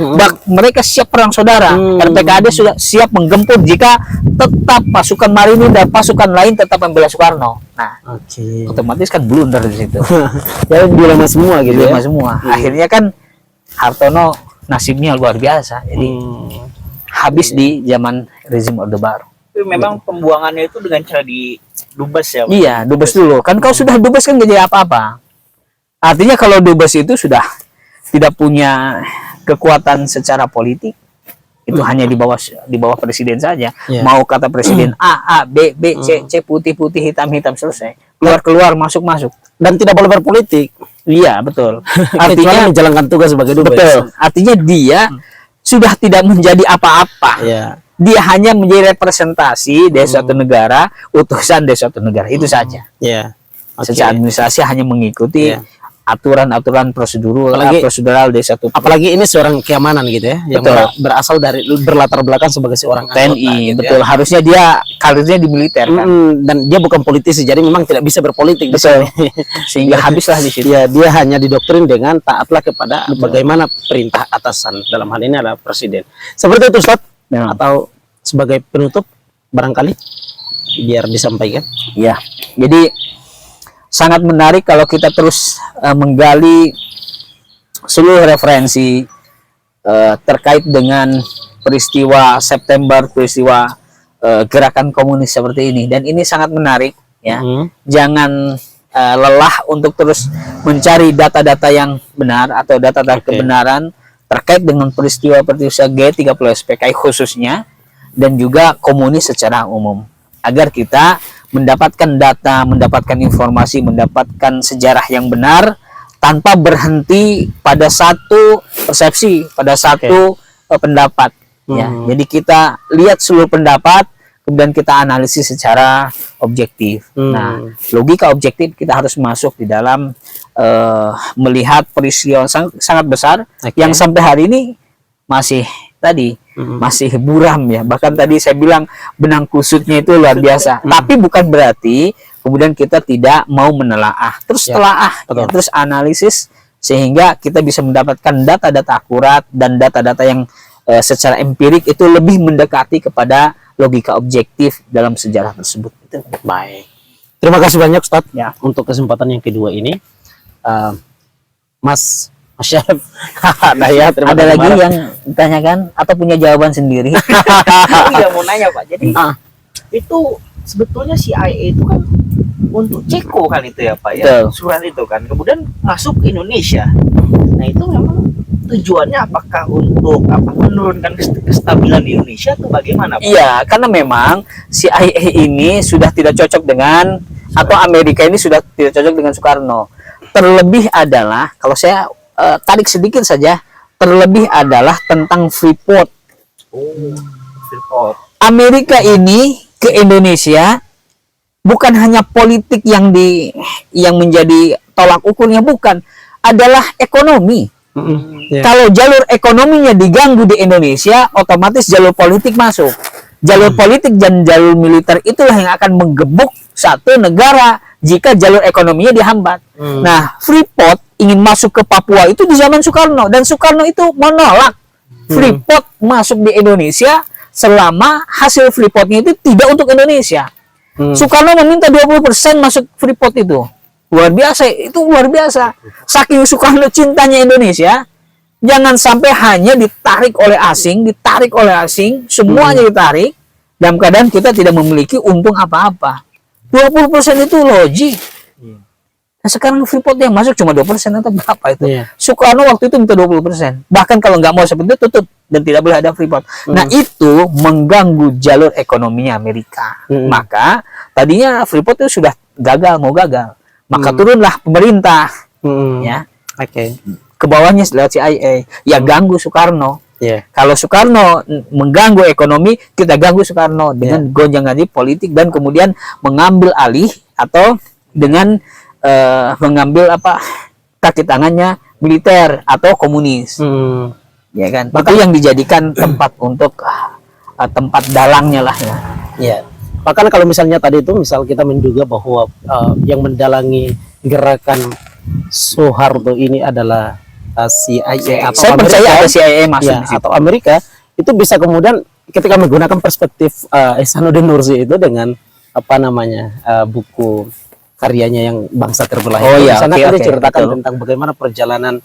mereka siap perang saudara. RPKAD sudah siap menggempur jika tetap pasukan Marinir dan pasukan lain tetap membela Soekarno. Nah, otomatis kan blunder di situ. Ya dilema semua gitu Dilema ya. semua. Akhirnya kan Hartono nasibnya luar biasa. Jadi habis di zaman rezim Orde Baru. Tapi memang pembuangannya itu dengan cara didubes ya, Pak? Iya, dubes dulu. Kan kalau sudah dubes kan gak jadi apa-apa. Artinya kalau dubes itu sudah tidak punya kekuatan secara politik, itu hanya di bawah presiden saja. Mau kata presiden A, B, C, putih, hitam, selesai. Keluar, masuk. Dan tidak boleh berpolitik. Iya, betul. Artinya menjalankan tugas sebagai dubes. Betul. Artinya dia sudah tidak menjadi apa-apa. Iya. Dia hanya menjadi representasi dari suatu negara, utusan dari suatu negara. Itu saja. Iya. Secara administrasi hanya mengikuti aturan-aturan prosedural dari satu. Apalagi ini seorang keamanan gitu ya, yang berasal dari berlatar belakang sebagai seorang TNI, anggota, gitu betul. Ya. Harusnya dia karirnya di militer kan. Dan dia bukan politisi, jadi memang tidak bisa berpolitik. Betul. Sehingga habislah di situ. Ya, dia hanya didoktrin dengan taatlah kepada bagaimana perintah atasan. Dalam hal ini adalah presiden. Seperti itu, Ustaz. Atau sebagai penutup barangkali biar disampaikan. Ya. Jadi sangat menarik kalau kita terus menggali seluruh referensi terkait dengan peristiwa September, peristiwa gerakan komunis seperti ini, dan ini sangat menarik ya. Jangan lelah untuk terus mencari data-data yang benar atau data-data kebenaran terkait dengan peristiwa G30 SPKI khususnya, dan juga komunis secara umum, agar kita mendapatkan data, mendapatkan informasi, mendapatkan sejarah yang benar tanpa berhenti pada satu persepsi, pada satu pendapat. Ya, jadi kita lihat seluruh pendapat, kemudian kita analisis secara objektif. Nah, logika objektif kita harus masuk di dalam melihat peristiwa sangat besar yang sampai hari ini masih masih buram ya. Bahkan tadi saya bilang benang kusutnya itu luar biasa. Tapi bukan berarti kemudian kita tidak mau menelaah. Terus terus analisis sehingga kita bisa mendapatkan data-data akurat dan data-data yang secara empirik itu lebih mendekati kepada logika objektif dalam sejarah tersebut. Baik. Terima kasih banyak, Ustadz, untuk kesempatan yang kedua ini. Mas Syarif, ada lagi yang ditanyakan atau punya jawaban sendiri? Iya, mau nanya Pak. Jadi itu sebetulnya CIA itu kan untuk Ceko kan itu ya Pak ya, surat itu kan kemudian masuk ke Indonesia. Nah itu memang tujuannya apakah untuk menurunkan kestabilan di Indonesia atau bagaimana Pak? Iya, karena memang CIA ini sudah tidak cocok dengan atau Amerika ini sudah tidak cocok dengan Soekarno. Terlebih adalah kalau saya tarik sedikit saja, terlebih adalah tentang Freeport. Freeport. Amerika ini ke Indonesia bukan hanya politik yang menjadi tolak ukurnya, bukan, adalah ekonomi. Kalau jalur ekonominya diganggu di Indonesia, otomatis jalur politik masuk. Jalur politik dan jalur militer itulah yang akan menggebuk satu negara jika jalur ekonominya dihambat. Nah, Freeport ingin masuk ke Papua itu di zaman Soekarno, dan Soekarno itu menolak Freeport masuk di Indonesia selama hasil Freeportnya itu tidak untuk Indonesia. Soekarno meminta 20% masuk Freeport itu. Luar biasa, itu luar biasa. Saking Soekarno cintanya Indonesia, jangan sampai hanya ditarik oleh asing, semuanya ditarik, dalam keadaan kita tidak memiliki untung apa-apa. 20% itu logik. Nah, sekarang Freeport yang masuk cuma 2% atau berapa itu? Soekarno waktu itu minta 20%. Bahkan kalau nggak mau seperti itu, tutup dan tidak boleh ada Freeport. Nah, itu mengganggu jalur ekonominya Amerika. Maka tadinya Freeport itu sudah mau gagal. Maka turunlah pemerintah, ya, ke bawahnya lewat CIA, ya ganggu Soekarno. Kalau Soekarno mengganggu ekonomi, kita ganggu Soekarno dengan gonjang-ganjing politik dan kemudian mengambil alih atau dengan mengambil kaki tangannya militer atau komunis, ya kan? Maka yang dijadikan tempat untuk tempat dalangnya lah ya. Bahkan kalau misalnya tadi itu misal kita menduga bahwa yang mendalangi gerakan Soeharto ini adalah CIA atau Saya percaya ada CIA masuk ya, di situ. atau Amerika, itu bisa kemudian ketika menggunakan perspektif Ihsanuddin Nursi itu dengan apa namanya buku karyanya yang Bangsa Terbelah. Oh Di ya, sana oke, kan oke, diceritakan betul. tentang bagaimana perjalanan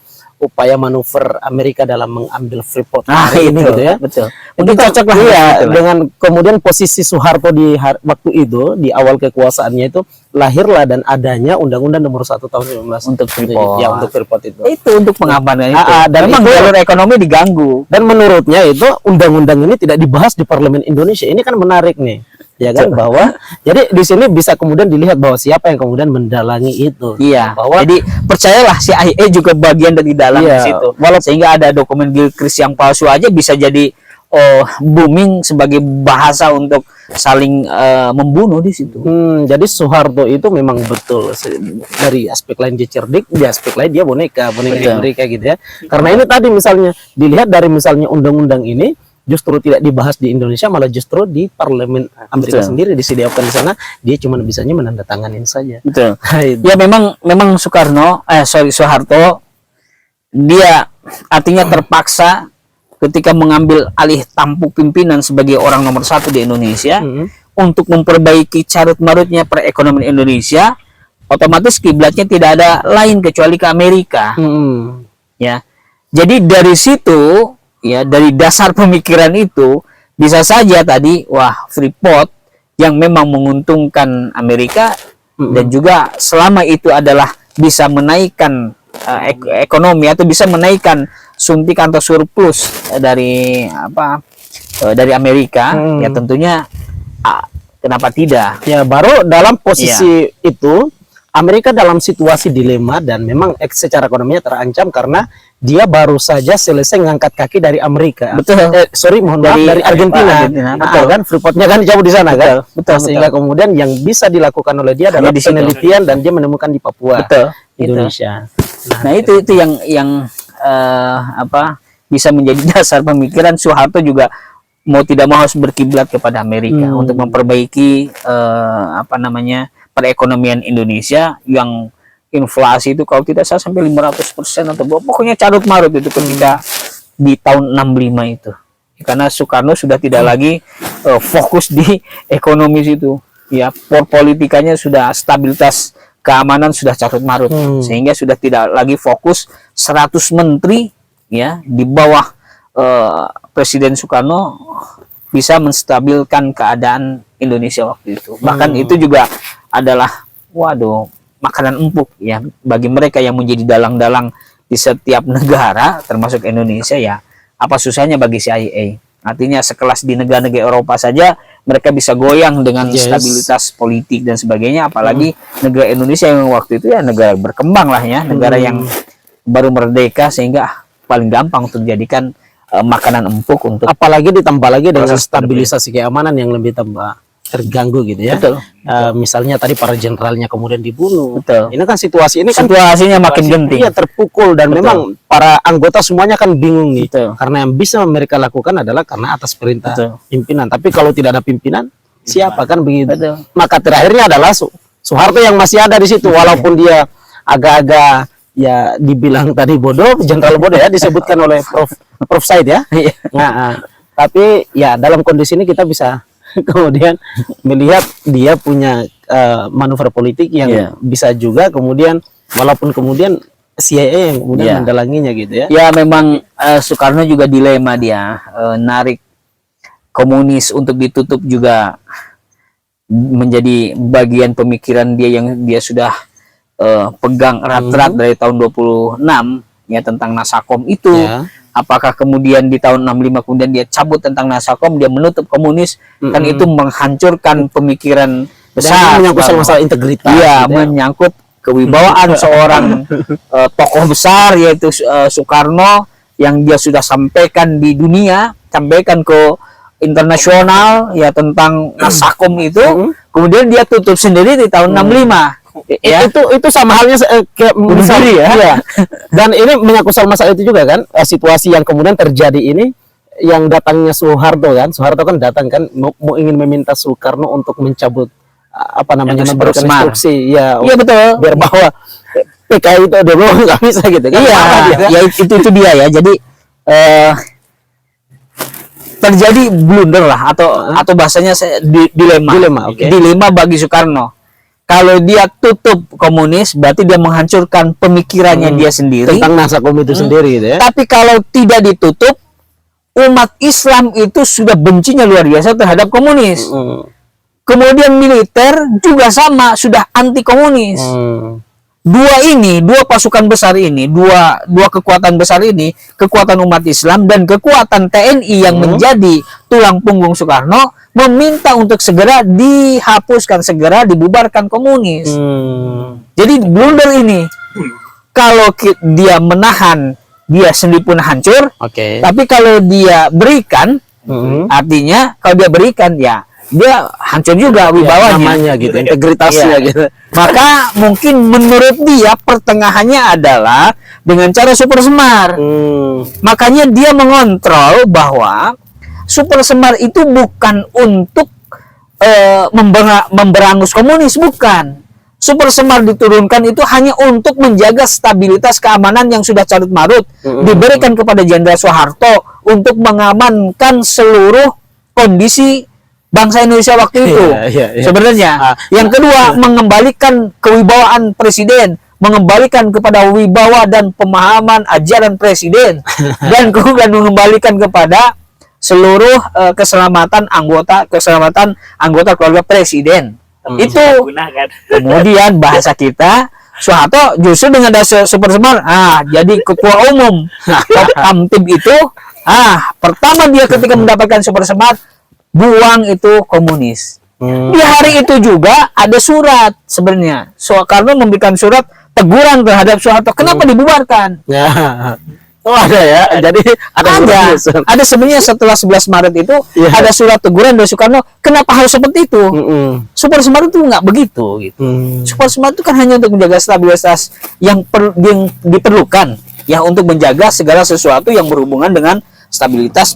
upaya manuver Amerika dalam mengambil Freeport Nah, hari ini itu gitu ya. betul. Itu Mungkin kan, cocok lah iya, gitu lah. dengan kemudian posisi Soeharto di waktu itu di awal kekuasaannya itu lahirlah dan adanya Undang-Undang Nomor 1 Tahun 19 Untuk Freeport. ya, untuk Freeport itu. Itu untuk pengabanan itu. Dan Memang itu- jalur ekonomi diganggu. Dan menurutnya itu undang-undang ini tidak dibahas di Parlemen Indonesia. Ini kan menarik nih, ya kan, bahwa jadi di sini bisa kemudian dilihat bahwa siapa yang kemudian mendalangi itu. Iya. Bahwa Jadi percayalah CIA juga bagian dari dalam Iya, situ. Sehingga ada dokumen Gilchrist yang palsu aja bisa jadi booming sebagai bahasa untuk saling membunuh di situ. jadi Soeharto itu memang betul dari aspek lain dia cerdik, di aspek lain dia boneka Betul. Amerika gitu ya. Karena ini tadi misalnya dilihat dari misalnya undang-undang ini justru tidak dibahas di Indonesia, malah justru di Parlemen Amerika Betul. sendiri disediakan di sana, dia cuma bisanya menandatanganin saja. Betul. Nah, itu. Ya memang Soeharto dia artinya terpaksa ketika mengambil alih tampuk pimpinan sebagai orang nomor 1 di Indonesia Mhm. untuk memperbaiki carut marutnya perekonomian Indonesia, otomatis kiblatnya tidak ada lain kecuali ke Amerika. Mhm. Ya, jadi dari situ, ya, dari dasar pemikiran itu bisa saja tadi Freeport yang memang menguntungkan Amerika dan juga selama itu adalah bisa menaikkan ekonomi atau bisa menaikkan suntikan atau surplus dari dari Amerika, ya tentunya kenapa tidak? Ya, baru dalam posisi itu Amerika dalam situasi dilema dan memang secara ekonominya terancam karena dia baru saja selesai ngangkat kaki dari Amerika. Betul. Mohon maaf, dari Argentina. Betul Kan Freeportnya kan jauh di sana kan. Betul, Sehingga kemudian yang bisa dilakukan oleh dia adalah di situ. penelitian dan dia menemukan di Papua, Betul. Indonesia. Nah, itu yang bisa menjadi dasar pemikiran Soeharto juga mau tidak mau harus berkiblat kepada Amerika untuk memperbaiki perekonomian Indonesia yang inflasi itu kalau tidak salah sampai 500% atau pokoknya carut marut itu ketika di tahun 65 itu. Karena Soekarno sudah tidak lagi fokus di ekonomi situ. Ya, politikanya sudah stabilitas keamanan sudah carut marut sehingga sudah tidak lagi fokus 100 menteri ya di bawah Presiden Soekarno bisa menstabilkan keadaan Indonesia waktu itu. Bahkan itu juga adalah makanan empuk ya bagi mereka yang menjadi dalang-dalang di setiap negara termasuk Indonesia ya. Apa susahnya bagi CIA? Artinya sekelas di negara-negara Eropa saja mereka bisa goyang dengan stabilitas politik dan sebagainya, apalagi negara Indonesia yang waktu itu ya negara berkembang lah ya, negara yang baru merdeka sehingga paling gampang untuk dijadikan makanan empuk untuk apalagi ditambah lagi dengan proses stabilisasi keamanan yang lebih tambah terganggu gitu ya. Betul. Misalnya tadi para jenderalnya kemudian dibunuh. Betul. Ini kan situasi ini kan situasinya makin genting. iya terpukul dan Betul. memang para anggota semuanya kan bingung nih. Betul. Karena yang bisa mereka lakukan adalah karena atas perintah Betul. pimpinan. Tapi kalau tidak ada pimpinan, siapa kan begitu. Betul. Maka terakhirnya adalah Soeharto yang masih ada di situ walaupun dia agak-agak ya dibilang tadi bodoh, jenderal bodoh ya disebutkan oleh Prof Said ya. Tapi ya dalam kondisi ini kita bisa kemudian melihat dia punya manuver politik yang bisa juga kemudian walaupun kemudian CIA yang kemudian mendalanginya gitu ya. Ya memang Soekarno juga dilema dia narik komunis untuk ditutup juga menjadi bagian pemikiran dia yang dia sudah pegang erat-erat dari tahun 26 ya tentang Nasakom itu. Apakah kemudian di tahun 65 kemudian dia cabut tentang Nasakom, dia menutup komunis, kan itu menghancurkan pemikiran besar. Dan menyangkut masalah integritas. Iya, gitu ya. menyangkut kewibawaan seorang tokoh besar yaitu Soekarno yang dia sudah sampaikan di dunia, sampaikan ke internasional ya tentang Nasakom itu, kemudian dia tutup sendiri di tahun 65. Ya. Itu sama halnya kayak sendiri ya. Iya. Dan ini menyangkut soal masalah itu juga kan, situasi yang kemudian terjadi ini yang datangnya Soeharto kan datang kan mau ingin meminta Soekarno untuk mencabut memberikan instruksi ya, iya betul, biar bahwa PKI itu demo nggak bisa gitu kan? Iya, Apa dia, kan? ya itu dia ya. Jadi terjadi blunder lah atau bahasanya dilema. Dilema, oke. Dilema bagi Soekarno. Kalau dia tutup komunis, berarti dia menghancurkan pemikirannya dia sendiri. Tentang Nasakom itu sendiri gitu ya. Tapi kalau tidak ditutup, umat Islam itu sudah bencinya luar biasa terhadap komunis. Kemudian militer juga sama, sudah anti komunis. Dua pasukan besar ini, dua kekuatan besar ini, kekuatan umat Islam dan kekuatan TNI yang menjadi tulang punggung Soekarno, meminta untuk segera dihapuskan, segera dibubarkan komunis. Jadi blunder ini, kalau dia menahan, dia sendiri pun hancur. Oke. Tapi kalau dia berikan, artinya kalau dia berikan, ya dia hancur juga wibawanya, namanya gitu, integritasnya Iya. gitu. Maka mungkin menurut dia pertengahannya adalah dengan cara super semar. Makanya dia mengontrol bahwa super semar itu bukan untuk memberangus komunis, bukan. Super semar diturunkan itu hanya untuk menjaga stabilitas keamanan yang sudah carut marut, diberikan kepada Jenderal Soeharto untuk mengamankan seluruh kondisi bangsa Indonesia waktu itu. Iya. Sebenarnya yang kedua, mengembalikan kewibawaan presiden, mengembalikan kepada wibawa dan pemahaman ajaran presiden, dan kemudian mengembalikan kepada seluruh keselamatan anggota keluarga presiden. Itu kemudian bahasa kita, Soeharto justru dengan dasar super semar, jadi ketua umum Kamtib itu, pertama dia ketika mendapatkan super semar, buang itu komunis. Di hari itu juga ada surat sebenarnya. Soekarno memberikan surat teguran terhadap Soeharto. Kenapa dibubarkan? Ya. Oh ada ya. Jadi Ada sebenarnya setelah 11 Maret itu ada surat teguran dari Soekarno. Kenapa harus seperti itu? Super Semar itu nggak begitu gitu. Super Semar itu kan hanya untuk menjaga stabilitas yang diperlukan, ya, untuk menjaga segala sesuatu yang berhubungan dengan stabilitas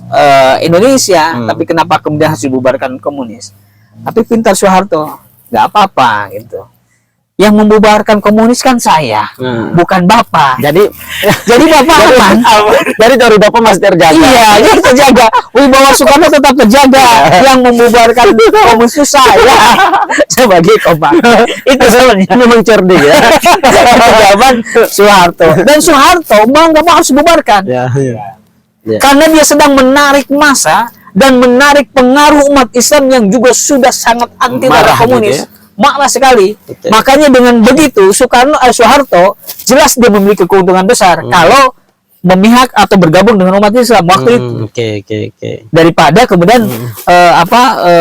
Indonesia. Tapi kenapa kemudian harus dibubarkan komunis? Tapi pintar Soeharto, nggak apa-apa gitu. Yang membubarkan komunis kan saya, bukan Bapak. Jadi Bapak aman. Jadi dari Bapak masih terjaga. Iya, yang terjaga. Wibawa Soekarno tetap terjaga. Yang membubarkan komunis itu saya sebagai Bapak. Itu sebenarnya Memang cerdik ya. jawaban Soeharto. Dan Soeharto mau nggak mau harus dibubarkan. Ya. Karena dia sedang menarik massa dan menarik pengaruh umat Islam yang juga sudah sangat anti terhadap Marah komunis. gitu ya. Marah sekali. Betul. Makanya dengan begitu Soeharto jelas dia memiliki keuntungan besar kalau memihak atau bergabung dengan umat Islam waktu itu. Oke. Daripada kemudian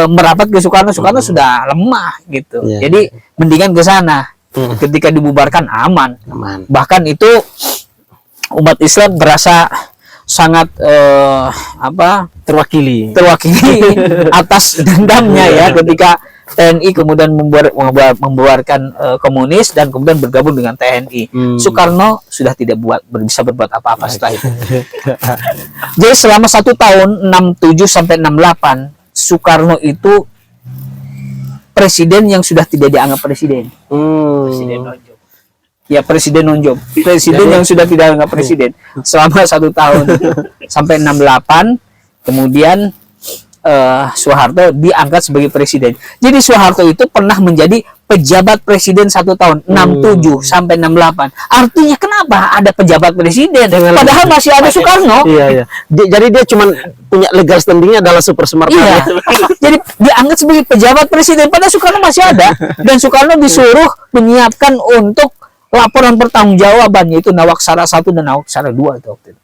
merapat ke Soekarno sudah lemah gitu. Iya. Jadi mendingan ke sana. Ketika dibubarkan aman. Bahkan itu umat Islam berasa sangat terwakili atas dendamnya ya ketika TNI kemudian membubarkan komunis dan kemudian bergabung dengan TNI. Soekarno sudah tidak bisa berbuat apa-apa setelah itu. Jadi selama 1 tahun 67 sampai 68 Soekarno itu presiden yang sudah tidak dianggap presiden. Presiden nonjok. Ya, presiden nonjok. Presiden yang sudah tidak dianggap presiden selama 1 tahun sampai 68. Kemudian Soeharto diangkat sebagai presiden. Jadi Soeharto itu pernah menjadi pejabat presiden 1 tahun 67 sampai 68. Artinya kenapa ada pejabat presiden? Padahal masih ada Soekarno. Iya. Jadi dia cuma punya legal standingnya adalah super smart. Iya. Jadi diangkat sebagai pejabat presiden. Padahal Soekarno masih ada. Dan Soekarno disuruh menyiapkan untuk laporan pertanggungjawabannya itu Nawaksara 1 dan Nawaksara 2 itu waktu itu.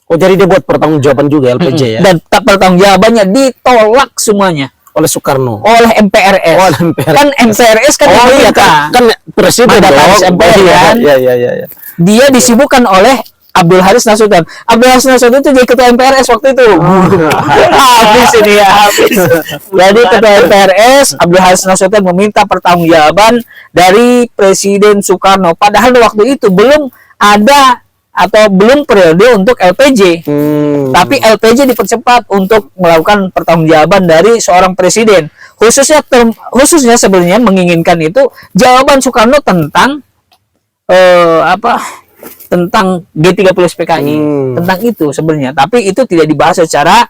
Oh, jadi dia buat pertanggungjawaban juga LPJ ya. Dan pertanggungjawabannya ditolak semuanya Oleh Soekarno. oleh MPRS. Oh, MPRS. Kan MPRS kan Oh iya kan presiden Mandataris dong. MPR kan. Iya. Dia disibukkan oleh Abdul Haris Nasution. Abdul Haris Nasution itu jadi ketua MPRS waktu itu. Habis ini ya, habis. Jadi ketua MPRS Abdul Haris Nasution meminta pertanggungjawaban dari Presiden Soekarno. Padahal waktu itu belum ada atau belum periode untuk LPJ. Tapi LPJ dipercepat untuk melakukan pertanggungjawaban dari seorang presiden. Khususnya sebenarnya menginginkan itu jawaban Soekarno tentang apa tentang G30 SPKI, tentang itu sebenarnya. Tapi itu tidak dibahas secara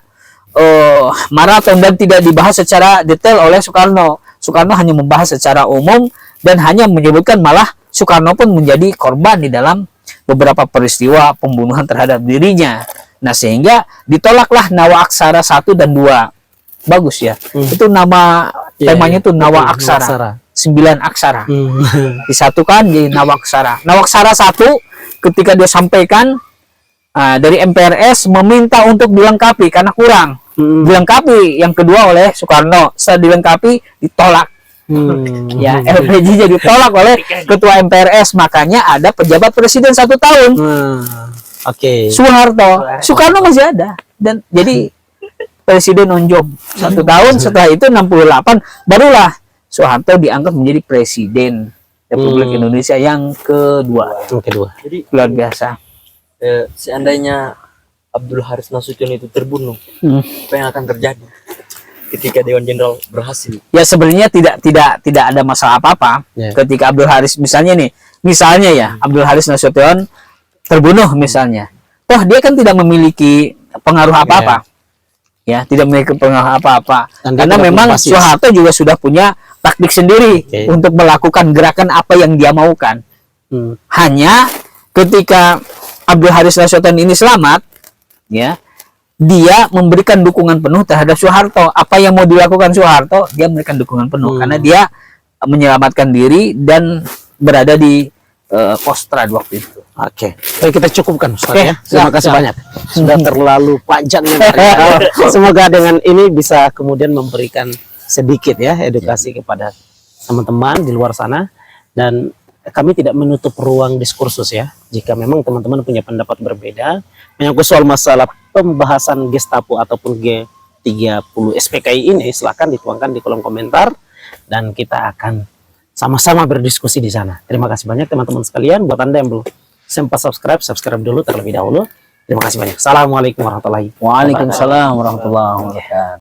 maraton dan tidak dibahas secara detail oleh Soekarno. Soekarno hanya membahas secara umum dan hanya menyebutkan malah Soekarno pun menjadi korban di dalam beberapa peristiwa pembunuhan terhadap dirinya. Nah, sehingga ditolaklah Nawa Aksara 1 dan 2. Bagus ya. Itu nama temanya itu Nawa Aksara. 9 aksara. Disatukan jadi Nawa Aksara. Nawa Aksara 1 ketika dia sampaikan dari MPRS meminta untuk dilengkapi karena kurang. Dilengkapi yang kedua oleh Soekarno. Setelah dilengkapi ditolak. Ya, LPG jadi ditolak oleh ketua MPRS. Makanya ada pejabat presiden 1 tahun. Oke. Soeharto. Soekarno masih ada dan jadi presiden on job 1 tahun. Setelah itu 68 barulah Soeharto dianggap menjadi presiden Republik Indonesia yang kedua. Jadi Luar biasa. seandainya Abdul Haris Nasution itu terbunuh, apa yang akan terjadi ketika Dewan Jenderal berhasil? Ya sebenarnya tidak ada masalah apa-apa ketika Abdul Haris misalnya ya Abdul Haris Nasution terbunuh misalnya. Toh dia kan tidak memiliki pengaruh apa-apa. Ya, tidak memiliki pengaruh apa-apa. Karena memang Soeharto juga sudah punya taktik sendiri untuk melakukan gerakan apa yang dia maukan. Hanya ketika Abdul Haris Nasution ini selamat, ya, dia memberikan dukungan penuh terhadap Soeharto. Apa yang mau dilakukan Soeharto, dia memberikan dukungan penuh karena dia menyelamatkan diri dan berada di Kostrad waktu itu. Oke, baik, kita cukupkan Ustaz, Oke, ya. Terima kasih banyak. Sudah terlalu panjang ya. Semoga dengan ini bisa kemudian memberikan sedikit ya edukasi kepada teman-teman di luar sana, dan kami tidak menutup ruang diskursus ya. Jika memang teman-teman punya pendapat berbeda menyangkut soal masalah pembahasan Gestapo ataupun G30 SPKI ini, silakan dituangkan di kolom komentar dan kita akan sama-sama berdiskusi di sana. Terima kasih banyak teman-teman sekalian. Buat Anda yang belum sempat subscribe dulu terlebih dahulu. Terima kasih banyak. Assalamualaikum warahmatullahi wabarakatuh. Waalaikumsalam warahmatullahi wabarakatuh.